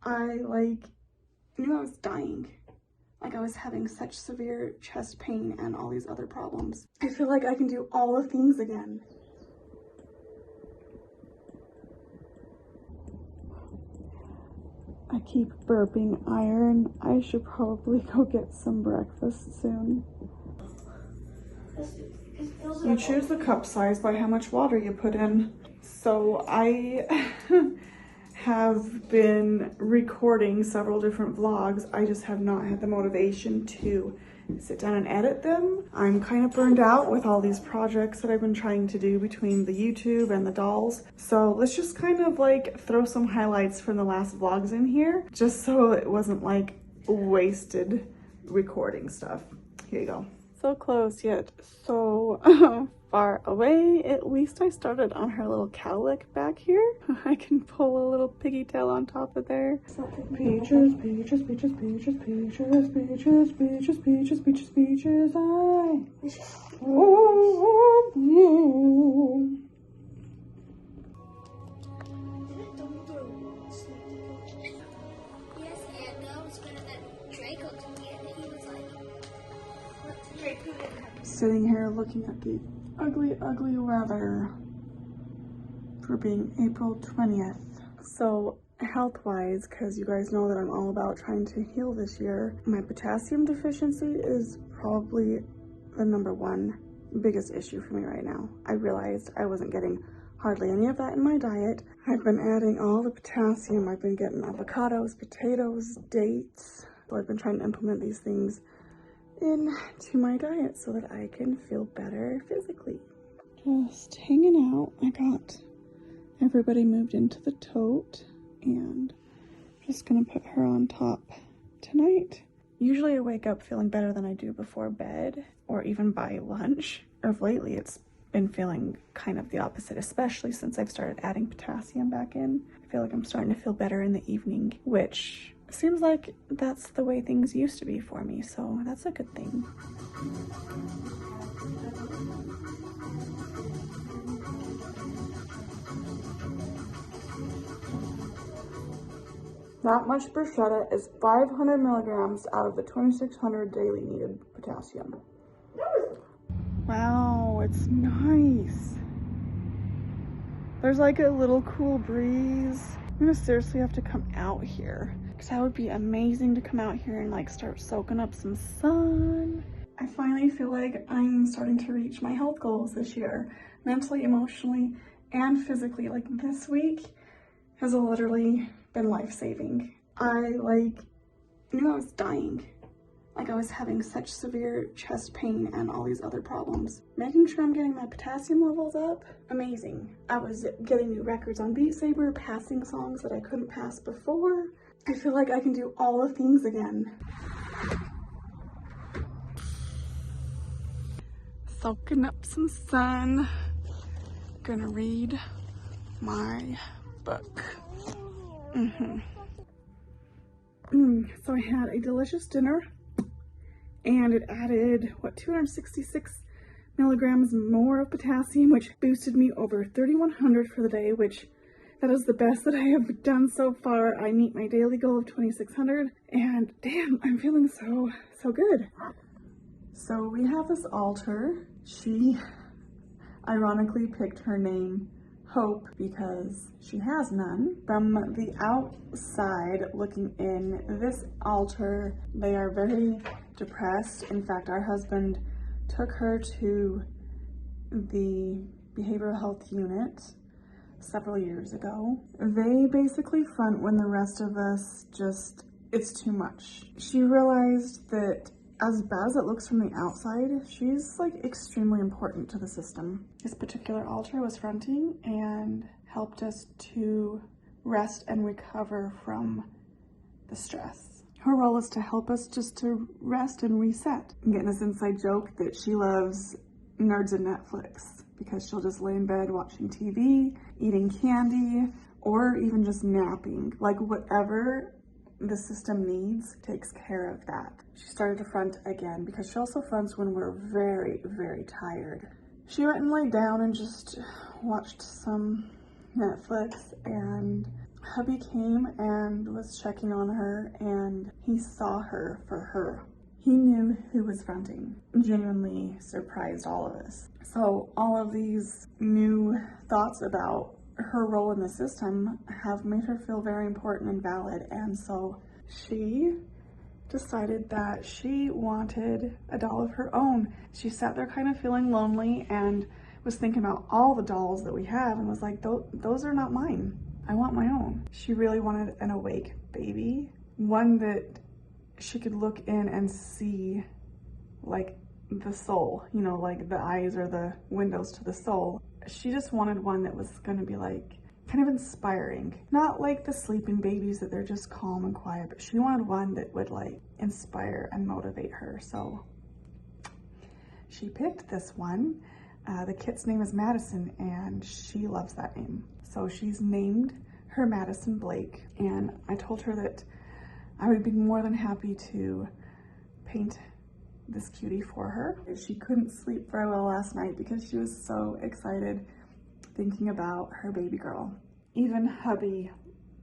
I knew I was dying. I was having such severe chest pain and all these other problems. I feel like I can do all the things again. I keep burping iron. I should probably go get some breakfast soon. You choose the cup size by how much water you put in. So I have been recording several different vlogs. I just have not had the motivation to sit down and edit them. I'm kind of burned out with all these projects that I've been trying to do between the YouTube and the dolls. So let's just kind of throw some highlights from the last vlogs in here, just so it wasn't wasted recording stuff. Here you go. So close yet so far away. At least I started on her little cowlick back here. I can pull a little piggy tail on top of there. Peaches, peaches, peaches, peaches, peaches, peaches, peaches, peaches, peaches, peaches, Sitting here looking at the ugly, ugly weather for being April 20th. So health-wise, because you guys know that I'm all about trying to heal this year, my potassium deficiency is probably the #1 biggest issue for me right now. I realized I wasn't getting hardly any of that in my diet. I've been adding all the potassium. I've been getting avocados, potatoes, dates. So I've been trying to implement these things into my diet so that I can feel better physically. Just hanging out. I got everybody moved into the tote and just gonna put her on top tonight. Usually I wake up feeling better than I do before bed or even by lunch. Of lately it's been feeling kind of the opposite, especially since I've started adding potassium back in. I feel like I'm starting to feel better in the evening, which seems like that's the way things used to be for me, so that's a good thing. That much bruschetta is 500 milligrams out of the 2,600 daily needed potassium. Wow, it's nice. There's a little cool breeze. I'm gonna seriously have to come out here, because that would be amazing to come out here and start soaking up some sun. I finally feel like I'm starting to reach my health goals this year, mentally, emotionally, and physically. This week has literally been life-saving. I knew I was dying. I was having such severe chest pain and all these other problems. Making sure I'm getting my potassium levels up, amazing. I was getting new records on Beat Saber, passing songs that I couldn't pass before. I feel like I can do all the things again. Soaking up some sun. Gonna read my book. So I had a delicious dinner. And it added, 266 milligrams more of potassium, which boosted me over 3,100 for the day, which that is the best that I have done so far. I meet my daily goal of 2,600, and damn, I'm feeling so good. So we have this altar. She ironically picked her name Hope because she has none. From the outside looking in, this altar, they are very depressed. In fact, our husband took her to the behavioral health unit several years ago. They basically front when the rest of us it's too much. She realized that as bad as it looks from the outside, she's extremely important to the system. This particular altar was fronting and helped us to rest and recover from the stress. Her role is to help us just to rest and reset. I'm getting this inside joke that she loves Nerds and Netflix because she'll just lay in bed watching TV, eating candy, or even just napping. Whatever the system needs takes care of that. She started to front again because she also fronts when we're very, very tired. She went and laid down and just watched some Netflix, and Hubby came and was checking on her, and he saw her for her. He knew who was fronting. Genuinely surprised all of us. So all of these new thoughts about her role in the system have made her feel very important and valid, and so she decided that she wanted a doll of her own. She sat there kind of feeling lonely and was thinking about all the dolls that we have and was like, those are not mine. I want my own. She really wanted an awake baby, one that she could look in and see like the soul, you know, like the eyes are the windows to the soul. She just wanted one that was going to be like kind of inspiring, not like the sleeping babies that they're just calm and quiet, but she wanted one that would like inspire and motivate her. So she picked this one. The kit's name is Madison, and she loves that name. So she's named her Madison Blake, and I told her that I would be more than happy to paint this cutie for her. She couldn't sleep very well last night because she was so excited thinking about her baby girl. Even hubby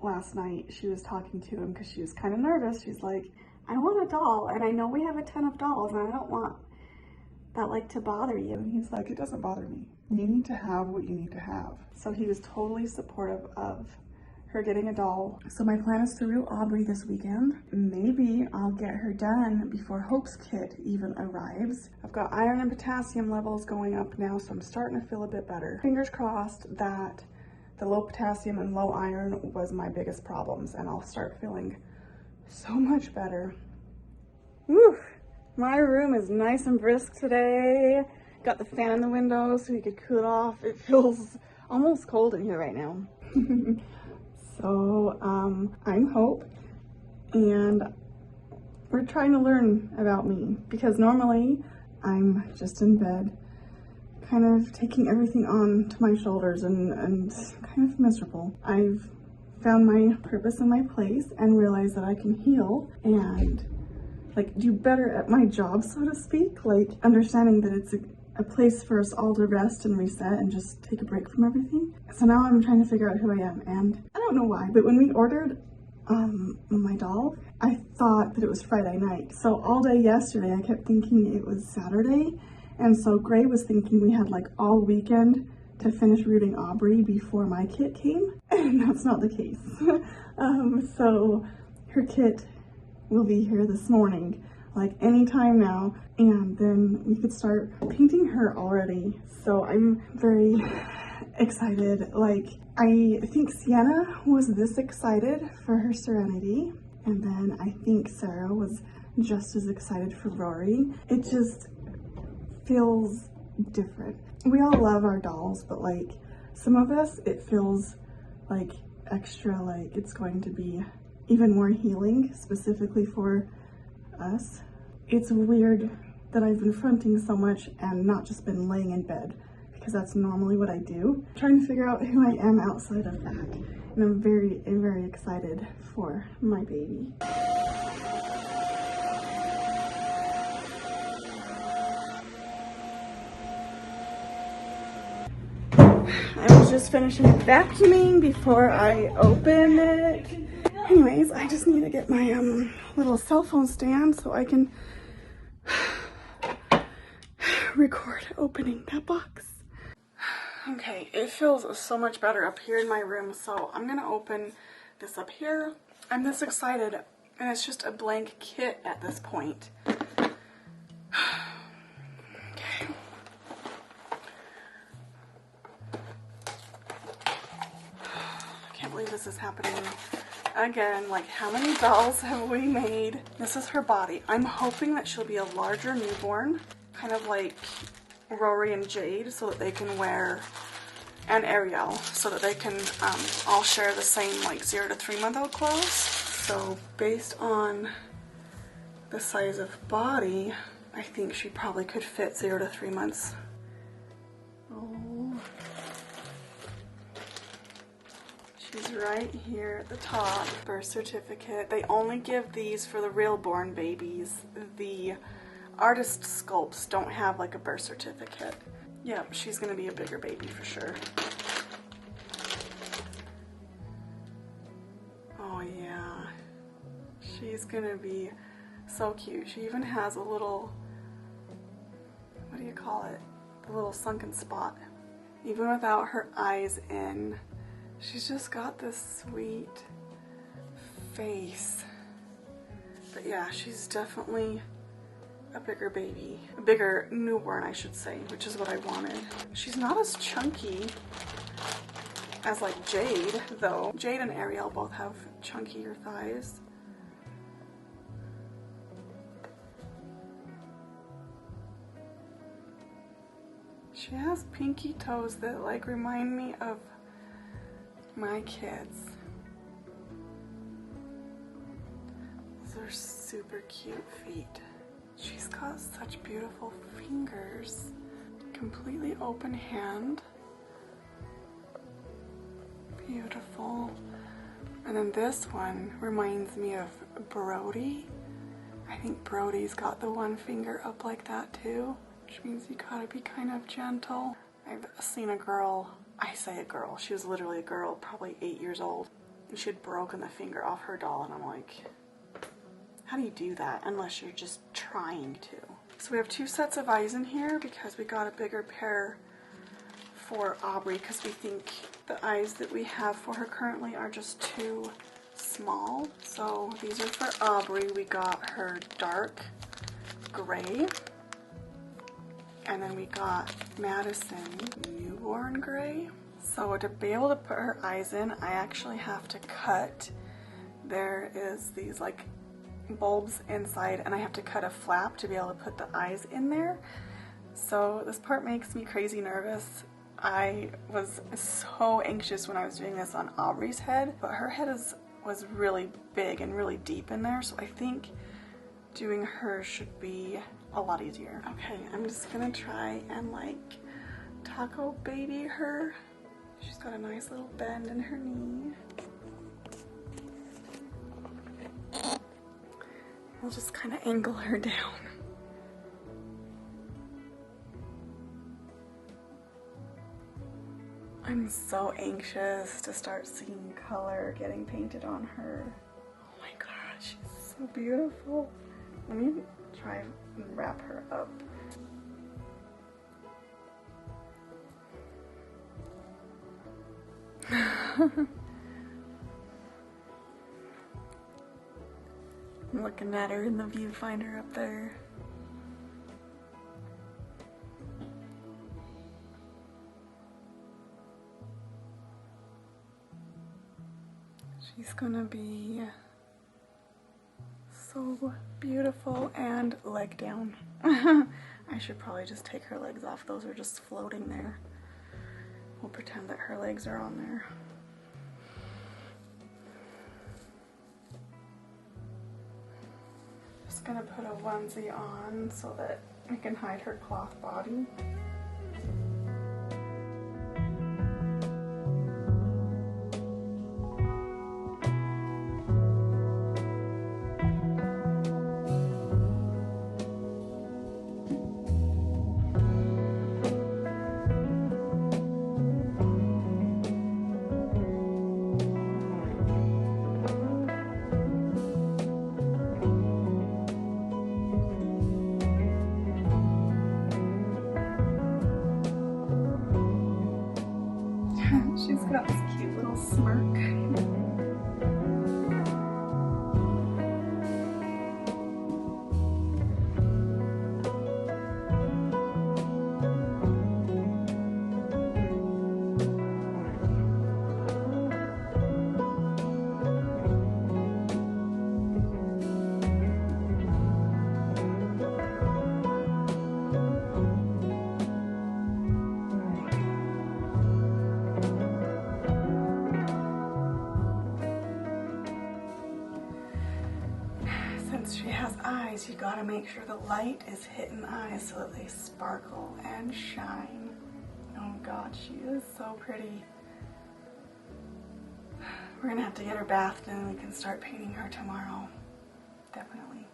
last night, she was talking to him because she was kind of nervous. She's like, I want a doll, and I know we have a ton of dolls, and I don't want that like to bother you. And he's like, it doesn't bother me. You need to have what you need to have. So he was totally supportive of her getting a doll. So my plan is to reel Aubrey this weekend. Maybe I'll get her done before Hope's kit even arrives. I've got iron and potassium levels going up now, so I'm starting to feel a bit better. Fingers crossed that the low potassium and low iron was my biggest problems, and I'll start feeling so much better. Woo! My room is nice and brisk today. Got the fan in the window so you could cool off. It feels almost cold in here right now. So I'm Hope, and we're trying to learn about me, because normally I'm just in bed kind of taking everything on to my shoulders and kind of miserable. I've found my purpose and my place and realized that I can heal and like do better at my job, so to speak, like understanding that it's a place for us all to rest and reset and just take a break from everything. So now I'm trying to figure out who I am, and I don't know why, but when we ordered my doll, I thought that it was Friday night. So all day yesterday I kept thinking it was Saturday, and so Gray was thinking we had like all weekend to finish rooting Aubrey before my kit came, and that's not the case. So her kit will be here this morning, like anytime now, and then we could start painting her already. So I'm very excited. Like, I think Sienna was this excited for her Serenity, and then I think Sarah was just as excited for Rory. It just feels different. We all love our dolls, but like some of us, it feels like extra, like it's going to be even more healing specifically for us. It's weird that I've been fronting so much and not just been laying in bed, because that's normally what I do. I'm trying to figure out who I am outside of that, and I'm very, very excited for my baby. I was just finishing vacuuming before I open it. Anyways, I just need to get my little cell phone stand so I can record opening that box. Okay, it feels so much better up here in my room, so I'm gonna open this up here. I'm this excited, and it's just a blank kit at this point. Okay. I can't believe this is happening again. Like, how many dolls have we made? This is her body. I'm hoping that she'll be a larger newborn, kind of like Rory and Jade, so that they can wear, and Ariel, so that they can all share the same like 0 to 3 month old clothes. So based on the size of body, I think she probably could fit 0 to 3 months. Oh, she's right here at the top. Birth certificate. They only give these for the real born babies. The artist sculpts don't have like a birth certificate. Yep, she's gonna be a bigger baby for sure. She's gonna be so cute. She even has a little, what do you call it? The little sunken spot. Even without her eyes in, she's just got this sweet face. But yeah, she's definitely a bigger baby. A bigger newborn, I should say, which is what I wanted. She's not as chunky as like Jade, though. Jade and Ariel both have chunkier thighs. She has pinky toes that like remind me of my kids. Those are super cute feet. She's got such beautiful fingers. Completely open hand. Beautiful. And then this one reminds me of Brody. I think Brody's got the one finger up like that too, which means you gotta be kind of gentle. I've seen a girl, I say a girl, she was literally a girl, probably 8 years old, and she had broken the finger off her doll, and I'm like, how do you do that unless you're just trying to? So we have 2 sets of eyes in here because we got a bigger pair for Aubrey because we think the eyes that we have for her currently are just too small. So these are for Aubrey. We got her dark gray. And then we got Madison newborn gray. So to be able to put her eyes in, I actually have to cut. There is these like bulbs inside and I have to cut a flap to be able to put the eyes in there. So this part makes me crazy nervous. I was so anxious when I was doing this on Aubrey's head, but her head was really big and really deep in there, so I think doing her should be a lot easier. Okay, I'm just gonna try and like taco baby her. She's got a nice little bend in her knee. I'll just kind of angle her down. I'm so anxious to start seeing color getting painted on her. Oh my god, she's so beautiful. Let me try and wrap her up. I'm looking at her in the viewfinder up there. She's gonna be so beautiful and leg down. I should probably just take her legs off. Those are just floating there. We'll pretend that her legs are on there. Just gonna put a onesie on so that I can hide her cloth body. She's got this cute little smirk. She has eyes, you gotta make sure the light is hitting eyes so that they sparkle and shine. Oh god, she is so pretty. We're gonna have to get her bathed and then we can start painting her tomorrow. Definitely.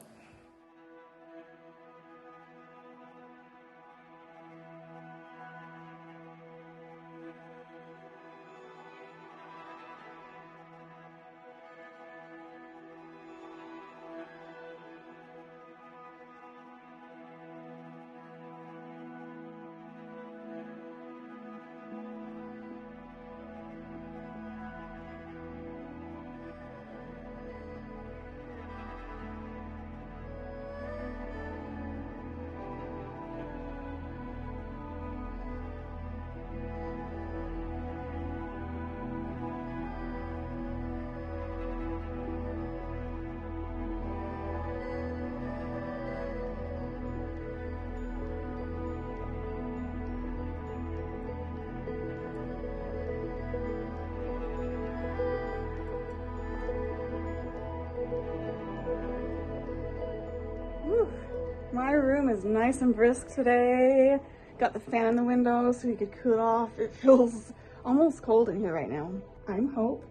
My room is nice and brisk today. Got the fan in the window so you could cool off. It feels almost cold in here right now. I'm Hope,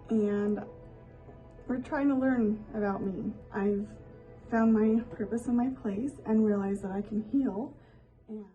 and we're trying to learn about me. I've found my purpose and my place and realized that I can heal. And